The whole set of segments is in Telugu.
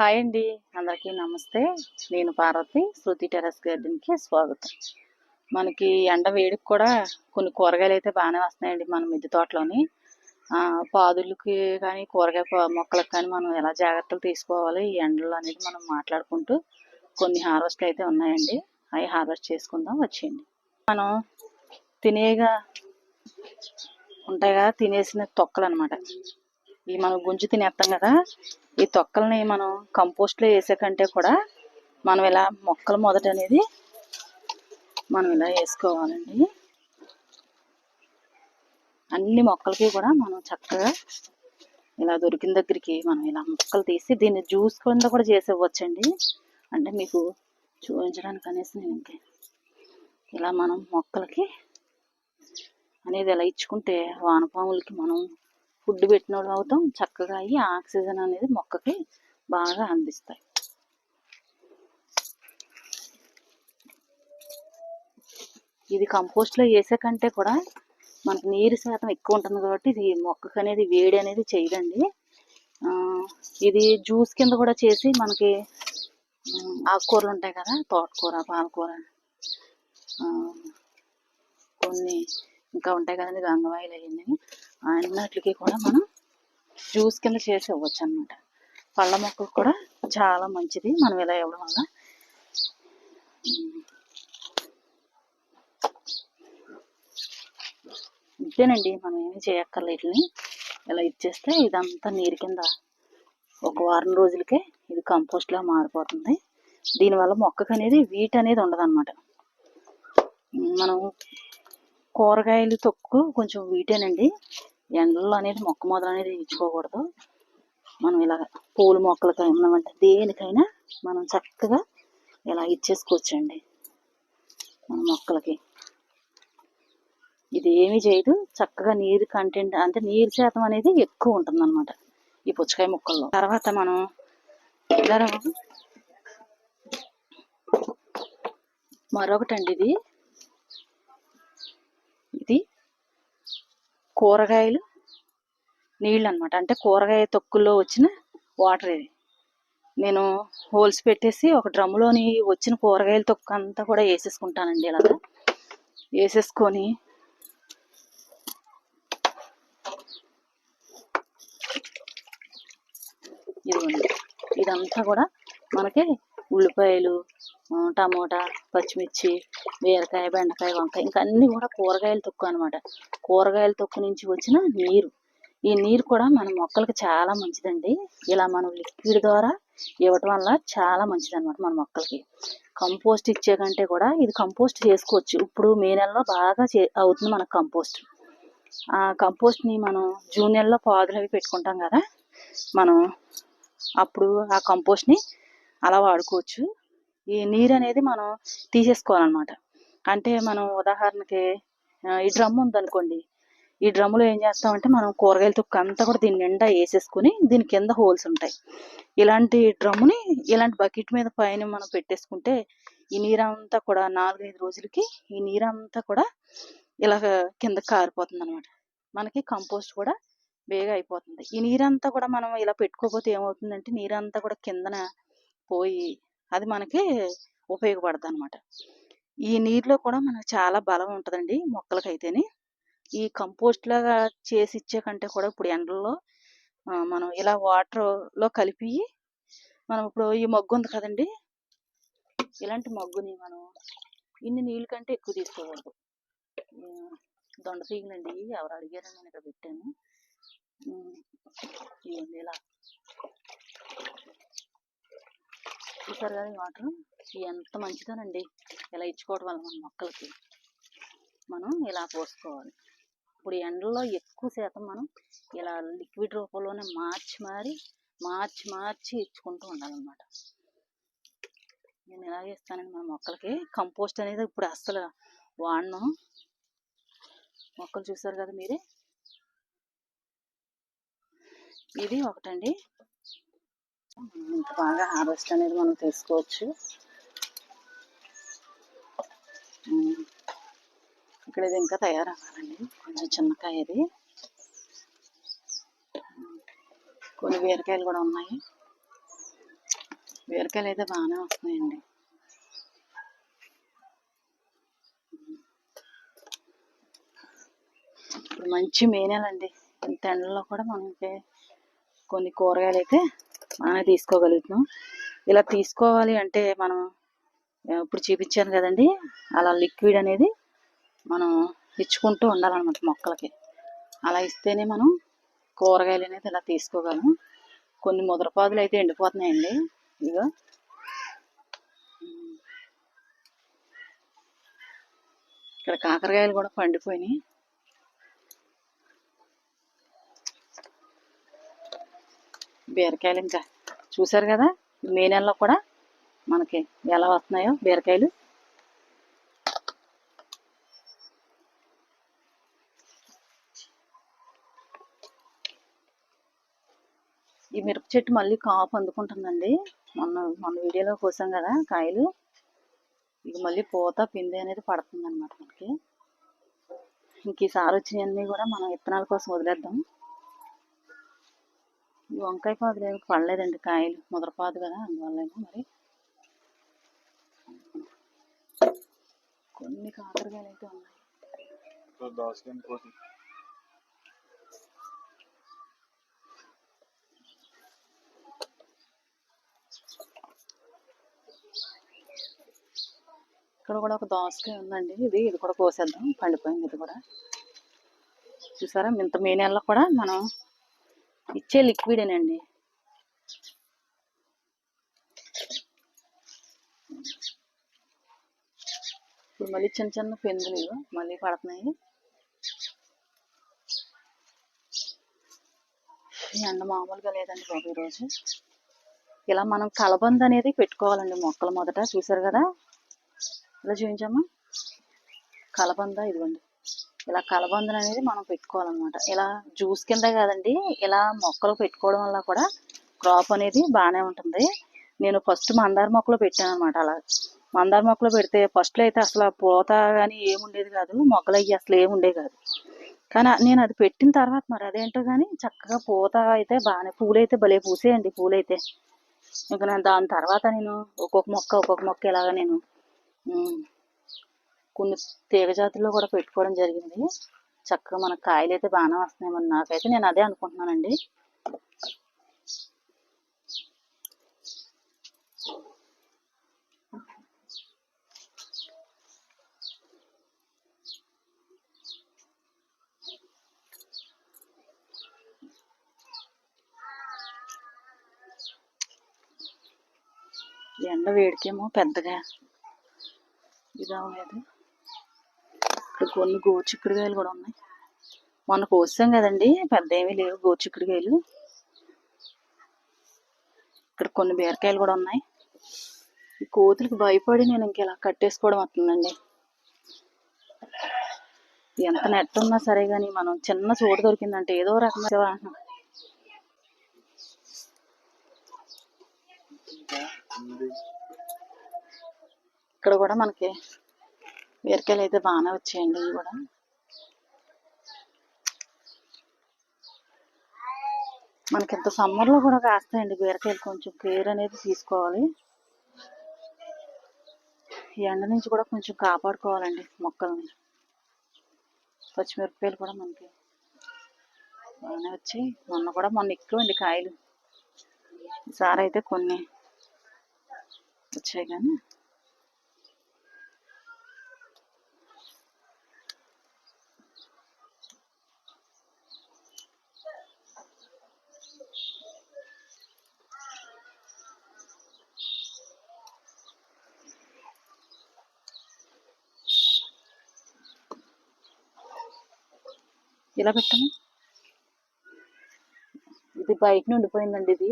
హాయ్ అండి, అందరికీ నమస్తే. నేను పార్వతి. శృతి టెర్రస్ గార్డెన్కి స్వాగతం. మనకి ఎండ వేడికి కూడా కొన్ని కూరగాయలు అయితే బాగానే వస్తున్నాయండి మన మిద్దె తోటలోని. పాదులకి కానీ కూరగాయ మొక్కలకు కానీ మనం ఎలా జాగ్రత్తలు తీసుకోవాలి ఈ ఎండలు అనేది మనం మాట్లాడుకుంటూ కొన్ని హార్వెస్ట్ అయితే ఉన్నాయండి. అవి హార్వెస్ట్ చేసుకుందాం వచ్చేయండి. మనం తినేగా ఉంటాయి కదా, తినేసిన తొక్కలు అనమాట. ఇవి మనం గుంజు తినేస్తాం కదా, ఈ తొక్కల్ని మనం కంపోస్ట్లో వేసే కంటే కూడా మనం ఇలా మొక్కల మొదట అనేది మనం ఇలా వేసుకోవాలండి. అన్ని మొక్కలకి కూడా మనం చక్కగా ఇలా దొరికిన దగ్గరికి మనం ఇలా మొక్కలు తీసి దీన్ని జ్యూస్ కింద కూడా చేసేవచ్చండి. అంటే మీకు చూపించడానికి అనేసి నేను ఇంకా ఇలా మనం మొక్కలకి అనేది ఇలా ఇచ్చుకుంటే వానపాములకి మనం ఫుడ్ పెట్టిన వాళ్ళు అవుతాం. చక్కగా అయ్యి ఆక్సిజన్ అనేది మొక్కకి బాగా అందిస్తాయి. ఇది కంపోస్ట్లో వేసే కంటే కూడా మనకి నీరు శాతం ఎక్కువ ఉంటుంది కాబట్టి ఇది మొక్కకు అనేది వేడి అనేది చేయదండి. ఇది జ్యూస్ కింద కూడా చేసి మనకి ఆకుకూరలు ఉంటాయి కదా, తోటకూర, పాలకూర, కొన్ని ఇంకా ఉంటాయి కదండి, గంగవాయిలు అవన్నీ, అన్నిటికీ కూడా మనం జ్యూస్ కింద చేసి ఇవ్వచ్చు అనమాట. పళ్ళ మొక్కకు కూడా చాలా మంచిది మనం ఇలా ఇవ్వడం వల్ల. ఇంతేనండి, మనం ఏమీ చేయక్కర్లేదు. వీటిని ఇలా ఇచ్చేస్తే ఇదంతా నీరు కింద ఒక వారం రోజులకే ఇది కంపోస్ట్లా మారిపోతుంది. దీనివల్ల మొక్కకు అనేది వీట్ అనేది ఉండదు అనమాట. మనం కూరగాయలు తొక్కు కొంచెం వీటేనండి. ఎండల్లో అనేది మొక్క మొదలు అనేది ఇచ్చుకోకూడదు. మనం ఇలా పూల మొక్కలకైనా అంటే దేనికైనా మనం చక్కగా ఇలా ఇచ్చేసుకోవచ్చండి మన మొక్కలకి. ఇది ఏమీ చేయదు, చక్కగా నీరు కంటెంట్ అంటే నీరు శాతం అనేది ఎక్కువ ఉంటుంది అనమాట ఈ పుచ్చకాయ మొక్కల్లో. తర్వాత మనం మరొకటండి, ఇది కూరగాయలు నీళ్ళు అనమాట. అంటే కూరగాయ తొక్కుల్లో వచ్చిన వాటర్. ఇది నేను హోల్స్ పెట్టేసి ఒక డ్రమ్లోని వచ్చిన కూరగాయల తొక్కు అంతా కూడా వేసేసుకుంటానండి. ఇలాగా వేసేసుకొని ఇదంతా కూడా మనకి ఉల్లిపాయలు, టమోటా, పచ్చిమిర్చి, బీరకాయ, బెండకాయ, వంకాయ ఇంకా అన్నీ కూడా కూరగాయల తొక్కు అనమాట. కూరగాయల తొక్కు నుంచి వచ్చిన నీరు, ఈ నీరు కూడా మన మొక్కలకి చాలా మంచిదండి. ఇలా మనం లిక్విడ్ ద్వారా ఇవ్వటం వల్ల చాలా మంచిది అనమాట మన మొక్కలకి. కంపోస్ట్ ఇచ్చే కంటే కూడా ఇది కంపోస్ట్ చేసుకోవచ్చు. ఇప్పుడు మే నెలలో బాగా అవుతుంది మనకు కంపోస్ట్. ఆ కంపోస్ట్ని మనం జూన్ నెలలో పాదులు అవి పెట్టుకుంటాం కదా, మనం అప్పుడు ఆ కంపోస్ట్ని అలా వాడుకోవచ్చు. ఈ నీరు అనేది మనం తీసేసుకోవాలన్నమాట. అంటే మనం ఉదాహరణకి ఈ డ్రమ్ ఉందనుకోండి, ఈ డ్రమ్ములో ఏం చేస్తామంటే మనం కూరగాయల తొక్కు అంతా కూడా దీని నిండా వేసేసుకుని దీని కింద హోల్స్ ఉంటాయి. ఇలాంటి డ్రమ్ముని ఇలాంటి బకెట్ మీద పైన మనం పెట్టేసుకుంటే ఈ నీరంతా కూడా 4-5 రోజులకి ఈ నీరంతా కూడా ఇలాగ కింద కారిపోతుంది అనమాట. మనకి కంపోస్ట్ కూడా బేగా అయిపోతుంది. ఈ నీరంతా కూడా మనం ఇలా పెట్టుకోకపోతే ఏమవుతుందంటే నీరంతా కూడా కిందన పోయి అది మనకి ఉపయోగపడుతుంది అనమాట. ఈ నీరులో కూడా మనకు చాలా బలం ఉంటుందండి మొక్కలకైతేనే. ఈ కంపోస్ట్ లాగా చేసి ఇచ్చే కంటే కూడా ఇప్పుడు ఎండల్లో మనం ఇలా వాటర్లో కలిపి మనం ఇప్పుడు ఈ మగ్గు ఉంది కదండి, ఇలాంటి మగ్గుని మనం ఇన్ని నీళ్ళ కంటే ఎక్కువ తీసుకోకూడదు. దొండ తీగలండి, ఎవరు అడిగారని నేను ఇక్కడ పెట్టాను. ఇవ్వండి, ఇలా చూసారు కదా ఈ వాటర్ ఎంత మంచిదోనండి. ఇలా ఇచ్చుకోవడం వల్ల మన మొక్కలకి మనం ఇలా పోసుకోవాలి. ఇప్పుడు ఎండల్లో ఎక్కువ శాతం మనం ఇలా లిక్విడ్ రూపంలోనే మార్చి ఇచ్చుకుంటూ ఉండాలన్నమాట. నేను ఇలాగే ఇస్తానండి మన మొక్కలకి. కంపోస్ట్ అనేది ఇప్పుడు అస్సలు వాడను. మొక్కలు చూసారు కదా మీరే. ఇది ఒకటండి, ఇంత బాగా హార్వెస్ట్ అనేది మనం తీసుకోవచ్చు. ఇక్కడ ఇది ఇంకా తయారవ్వాలండి, కొంచెం చిన్నకాయ. ఇది కొన్ని బీరకాయలు కూడా ఉన్నాయి. బీరకాయలు అయితే బాగానే వస్తున్నాయండి. ఇప్పుడు మంచి మే నెల అండి. ఇంత ఎండలో కూడా మనకి కొన్ని కూరగాయలు అయితే బాగానే తీసుకోగలుగుతున్నాం. ఇలా తీసుకోవాలి అంటే మనం ఇప్పుడు చూపించాను కదండి, అలా లిక్విడ్ అనేది మనం ఇచ్చుకుంటూ ఉండాలన్నమాట మొక్కలకి. అలా ఇస్తేనే మనం కూరగాయలు అనేది ఇలా తీసుకోగలం. కొన్ని ముదరపాదులు అయితే ఎండిపోతున్నాయండి. ఇదిగో ఇక్కడ కాకరకాయలు కూడా పండిపోయినాయి. బీరకాయలు ఇంకా చూసారు కదా, మే నెలలో కూడా మనకి ఎలా వస్తున్నాయో బీరకాయలు. ఈ మిరప చెట్టు మళ్ళీ కాపు అందుకుంటుందండి. మొన్న వీడియోలో కోసాం కదా కాయలు, ఇక మళ్ళీ పూత పిండి అనేది పడుతుంది అనమాట మనకి. ఇంక ఈసారి వచ్చినవన్నీ కూడా మనం విత్తనాల కోసం వదిలేద్దాం. ఈ వంకాయ పాదులు ఏమి పడలేదండి, కాయలు ముదరపాదు కదా, అందువల్లేమో మరి. కొన్ని కాకరకాయలు అయితే ఉన్నాయి. ఇక్కడ కూడా ఒక దోసకాయ ఉందండి. ఇది కూడా కోసేద్దాం, పండిపోయింది ఇది కూడా. చూసారా, ఇంత మే నెలలో కూడా మనం ఇచ్చే లిక్విడేనండి. ఇప్పుడు మళ్ళీ చిన్న చిన్న పెందులు మళ్ళీ పడుతున్నాయి. ఎండ మామూలుగా లేదండి బాబు ఈరోజు. ఇలా మనం కలబంద అనేది పెట్టుకోవాలండి మొక్కలు మొదట. చూసారు కదా, ఇలా చూపించమ్మా, కలబంద ఇదిగోండి. ఇలా కలబందను అనేది మనం పెట్టుకోవాలన్నమాట. ఇలా జ్యూస్ కింద కాదండి, ఇలా మొక్కలు పెట్టుకోవడం వల్ల కూడా క్రాప్ అనేది బాగానే ఉంటుంది. నేను ఫస్ట్ మందార మొక్కలు పెట్టాను అనమాట. అలా మందార మొక్కలు పెడితే ఫస్ట్లో అయితే అసలు పూత కానీ ఏముండేది కాదు, మొక్కలు అయ్యి అసలు ఏముండేది కాదు. కానీ నేను అది పెట్టిన తర్వాత మరి అదేంటో కానీ చక్కగా పూత అయితే బాగానే, పూలైతే భలే పూసేయండి పూలైతే. ఇంకా నేను దాని తర్వాత నేను ఒక్కొక్క మొక్క ఇలాగా నేను కొన్ని తీగ జాతుల్లో కూడా పెట్టుకోవడం జరిగింది. చక్కగా మన కాయలు అయితే బాగానే వస్తున్నాయి. మరి నాకైతే నేను అదే అనుకుంటున్నానండి. ఎండ వేడికేమో పెద్దగా ఇది అవ్వలేదు. ఇక్కడ కొన్ని గోరుచిక్కుడుకాయలు కూడా ఉన్నాయి. మొన్న కోసాం కదండి, పెద్ద ఏమీ లేవు గోరుచిక్కుడుకాయలు. ఇక్కడ కొన్ని బీరకాయలు కూడా ఉన్నాయి. ఈ కోతులకు భయపడి నేను ఇంకెలా కట్టేసుకోవడం వస్తుందండి. ఎంత నెట్ ఉన్నా సరే కానీ మనం చిన్న చోటు దొరికిందంటే ఏదో రకంగా ఇక్కడ కూడా మనకి బీరకాయలు అయితే బాగానే వచ్చాయండి. ఇవి కూడా మనకి ఇంత సమ్మర్లో కూడా కాస్తాయండి బీరకాయలు. కొంచెం కేర్ అనేది తీసుకోవాలి. ఈ ఎండ నుంచి కూడా కొంచెం కాపాడుకోవాలండి మొక్కల్ని. పచ్చిమిరపకాయలు కూడా మనకి బాగానే వచ్చాయి. మొన్న ఎక్కువండి కాయలు. ఈసారి అయితే కొన్ని వచ్చాయి కానీ ఇలా పెట్టాము. ఇది బయట ఉండిపోయిందండి. ఇది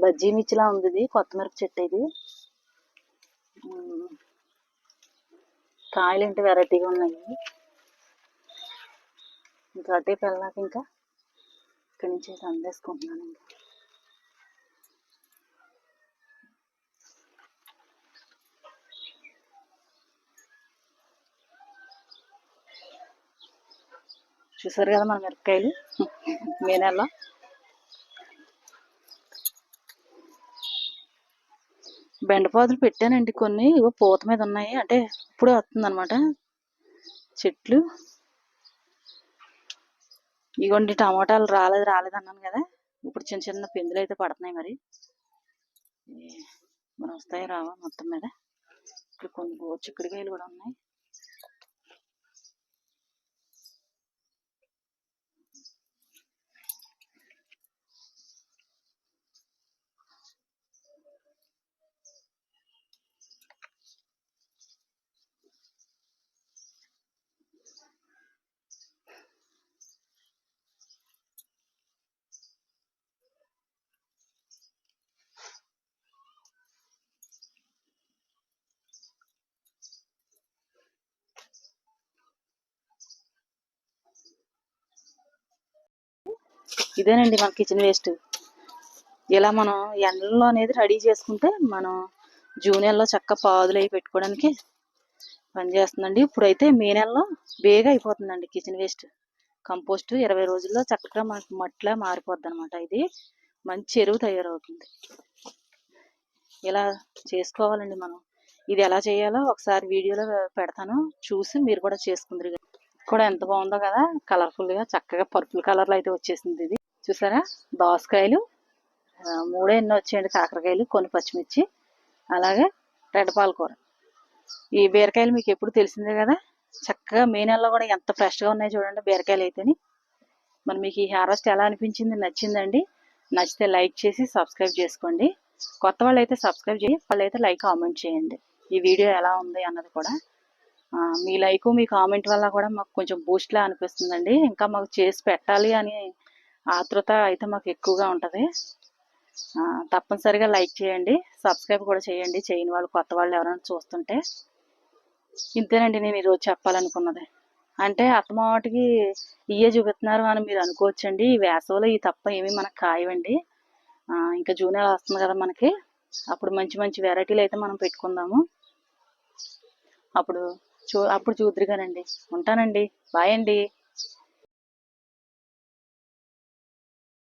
బజ్జీ మిర్చిలా ఉంది. ఇది కొత్త మిరప చెట్టు. ఇది కాయలు ఏంటి వెరైటీగా ఉన్నాయి. ఇంకా అటే పెళ్ళాక ఇంకా ఇక్కడి నుంచి అయితే అందేసుకుంటున్నాను. ఇంకా చూసారు కదా మన మిరపకాయలు మే నెలలో. బెండపాదులు పెట్టానండి కొన్ని, ఇగో పూత మీద ఉన్నాయి, అంటే ఇప్పుడే వస్తుంది అనమాట చెట్లు. ఇగోండి టమాటాలు రాలేదు అన్నాను కదా, ఇప్పుడు చిన్న చిన్న పిందులు అయితే పడుతున్నాయి. మరి మరి వస్తాయి రావా మొత్తం మీద. ఇక్కడ కొన్ని చిక్కుడుకాయలు కూడా ఉన్నాయి. ఇదేనండి మన కిచెన్ వేస్ట్. ఇలా మనం ఎండల్లో అనేది రెడీ చేసుకుంటే మనం జూన్ నెలలో చక్కగా పాదులు అవి పెట్టుకోవడానికి పనిచేస్తుందండి. ఇప్పుడైతే మే నెలలో బేగా అయిపోతుందండి కిచెన్ వేస్ట్ కంపోస్ట్. 20 రోజుల్లో చక్కగా మనకి మట్టిలా మారిపోద్ది అనమాట. ఇది మంచి ఎరువు తయారవుతుంది. ఇలా చేసుకోవాలండి మనం. ఇది ఎలా చేయాలో ఒకసారి వీడియోలో పెడతాను, చూసి మీరు కూడా చేసుకుందరు. కూడా ఎంత బాగుందో కదా, కలర్ఫుల్గా చక్కగా పర్పుల్ కలర్లో అయితే వచ్చేసింది. ఇది చూసారా, దోసకాయలు 3 ఎన్నో వచ్చేయండి, కాకరకాయలు, కొన్ని పచ్చిమిర్చి, అలాగే రెడ్ పాలకూర. ఈ బీరకాయలు మీకు ఎప్పుడు తెలిసిందే కదా, చక్కగా మే నెలలో కూడా ఎంత ఫ్రెష్గా ఉన్నాయి చూడండి బీరకాయలు అయితేని. మరి మీకు ఈ హార్వెస్ట్ ఎలా అనిపించింది, నచ్చిందండి? నచ్చితే లైక్ చేసి సబ్స్క్రైబ్ చేసుకోండి. కొత్త వాళ్ళు అయితే సబ్స్క్రైబ్ చేసి వాళ్ళైతే లైక్ కామెంట్ చేయండి ఈ వీడియో ఎలా ఉంది అన్నది కూడా. మీ లైక్ మీ కామెంట్ వల్ల కూడా మాకు కొంచెం బూస్ట్లా అనిపిస్తుందండి. ఇంకా మాకు చేసి పెట్టాలి అని ఆతృత అయితే మాకు ఎక్కువగా ఉంటుంది. తప్పనిసరిగా లైక్ చేయండి, సబ్స్క్రైబ్ కూడా చేయండి చేయని వాళ్ళు, కొత్త వాళ్ళు ఎవరైనా చూస్తుంటే. ఇంతేనండి నేను ఈరోజు చెప్పాలనుకున్నది. అంటే అత్తమాటికి ఇయే చూపిస్తున్నారు అని మీరు అనుకోవచ్చండి. ఈ వేసవిలో ఈ తప్ప ఏమీ మనకు కాయవండి. ఇంకా జూన్ నెల వస్తుంది కదా మనకి, అప్పుడు మంచి మంచి వెరైటీలు అయితే మనం పెట్టుకుందాము. అప్పుడు చూద్దరుగానండి. ఉంటానండి, బాయ్ అండి.